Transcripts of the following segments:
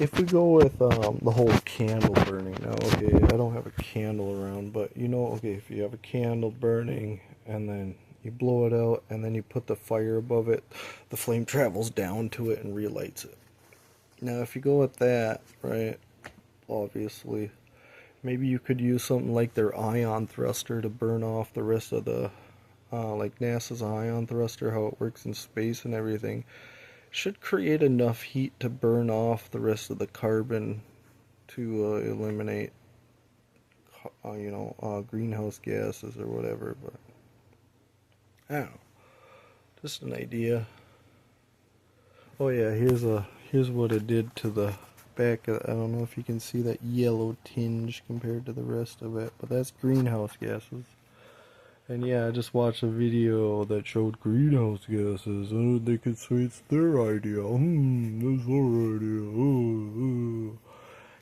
if we go with the whole candle burning now, okay, I don't have a candle around, but you know, okay, if you have a candle burning and then you blow it out and then you put the fire above it, the flame travels down to it and relights it. Now, if you go with that, right, obviously, maybe you could use something like their ion thruster to burn off the rest of the, like NASA's ion thruster, how it works in space and everything. Should create enough heat to burn off the rest of the carbon to eliminate, greenhouse gases or whatever. But I don't know, just an idea. Oh yeah, here's what it did to the back. I don't know if you can see that yellow tinge compared to the rest of it, but that's greenhouse gases. And yeah, I just watched a video that showed greenhouse gases, and they could say it's their idea. That's our idea.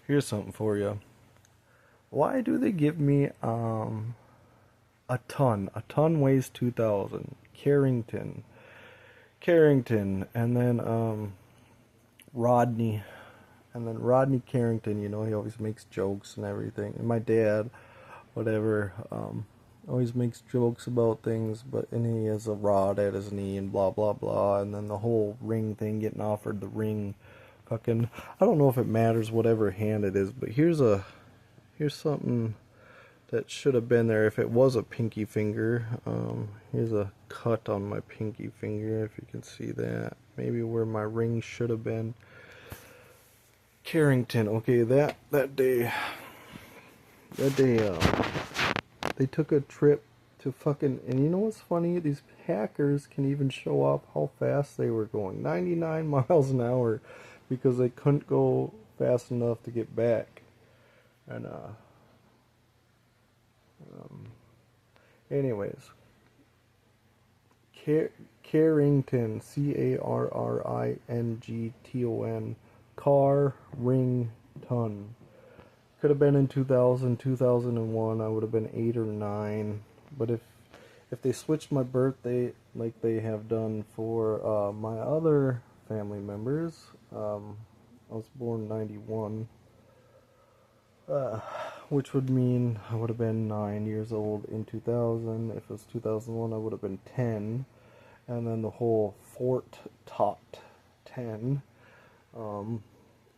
Here's something for you. Why do they give me a ton? A ton weighs 2,000. Carrington, and then Rodney, and then Rodney Carrington. You know, he always makes jokes and everything. And my dad, whatever, always makes jokes about things, and he has a rod at his knee and blah blah blah, and then the whole ring thing, getting offered the ring, fucking, I don't know if it matters whatever hand it is, but here's something that should have been there if it was a pinky finger. Here's a cut on my pinky finger, if you can see that, maybe where my ring should have been. Carrington, okay, that day they took a trip to fucking, and you know what's funny? These hackers can even show off how fast they were going. 99 miles an hour because they couldn't go fast enough to get back. And, anyways. Carrington, Carrington, car, ring, ton. Could have been in 2000, 2001. I would have been 8 or 9. But if they switched my birthday like they have done for my other family members, I was born 91, which would mean I would have been 9 years old in 2000. If it was 2001, I would have been 10. And then the whole Fort Tot 10.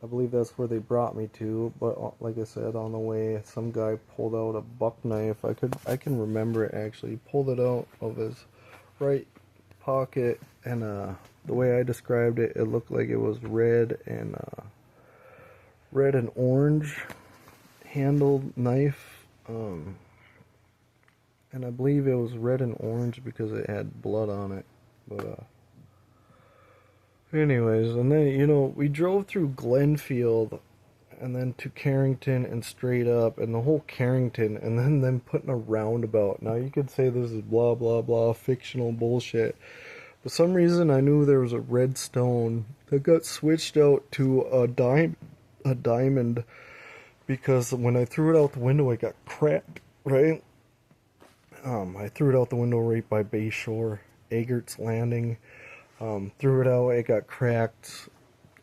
I believe that's where they brought me to, but like I said, on the way, some guy pulled out a buck knife. I can remember it actually. He pulled it out of his right pocket, and the way I described it, it looked like it was red and orange handled knife. And I believe it was red and orange because it had blood on it. But anyways, and then, you know, we drove through Glenfield and then to Carrington and straight up, and the whole Carrington, and then them putting a roundabout. Now, you could say this is blah, blah, blah, fictional bullshit. For some reason, I knew there was a redstone that got switched out to a diamond, because when I threw it out the window, it got cracked, right? I threw it out the window right by Bayshore, Egert's Landing. Threw it out, it got cracked,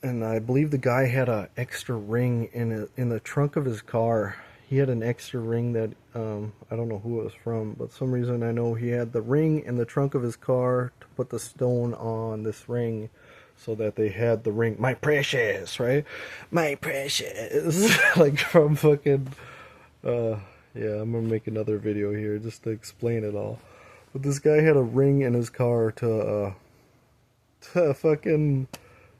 and I believe the guy had an extra ring in the trunk of his car. He had an extra ring that, I don't know who it was from, but some reason I know he had the ring in the trunk of his car to put the stone on this ring, so that they had the ring, my precious, right? My precious, like from fucking, yeah, I'm gonna make another video here just to explain it all. But this guy had a ring in his car to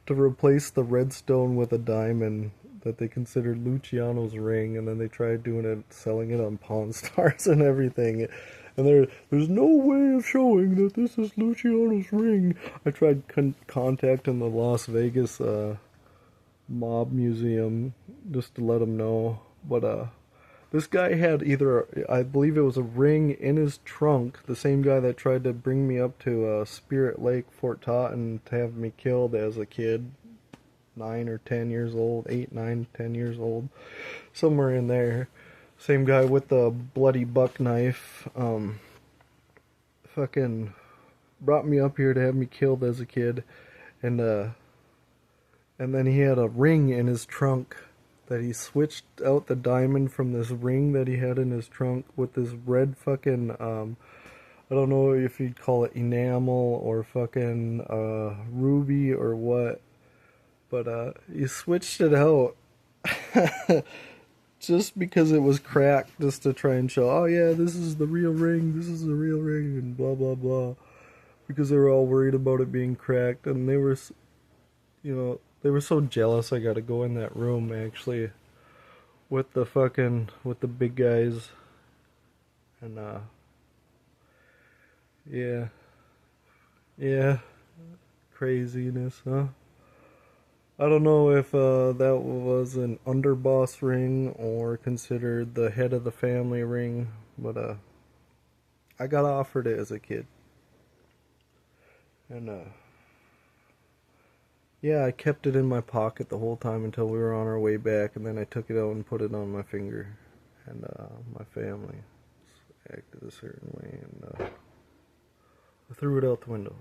replace the redstone with a diamond that they considered Luciano's ring, and then they tried doing it, selling it on Pawn Stars and everything. And there's no way of showing that this is Luciano's ring. I tried contacting the Las Vegas mob museum just to let them know, but this guy had either, I believe it was a ring in his trunk, the same guy that tried to bring me up to Spirit Lake, Fort Totten, to have me killed as a kid, 9 or 10 years old, 8, 9, 10 years old, somewhere in there. Same guy with the bloody buck knife, fucking brought me up here to have me killed as a kid, and And then he had a ring in his trunk that he switched out the diamond from this ring that he had in his trunk with this red fucking, I don't know if you'd call it enamel or fucking ruby or what, but he switched it out just because it was cracked, just to try and show, oh yeah, this is the real ring, this is the real ring, and blah blah blah. Because they were all worried about it being cracked, and they were, they were so jealous. I got to go in that room actually with the big guys, and yeah, yeah, craziness, huh? I don't know if that was an underboss ring or considered the head of the family ring, but I got offered it as a kid, and yeah, I kept it in my pocket the whole time until we were on our way back, and then I took it out and put it on my finger, and my family acted a certain way, and I threw it out the window.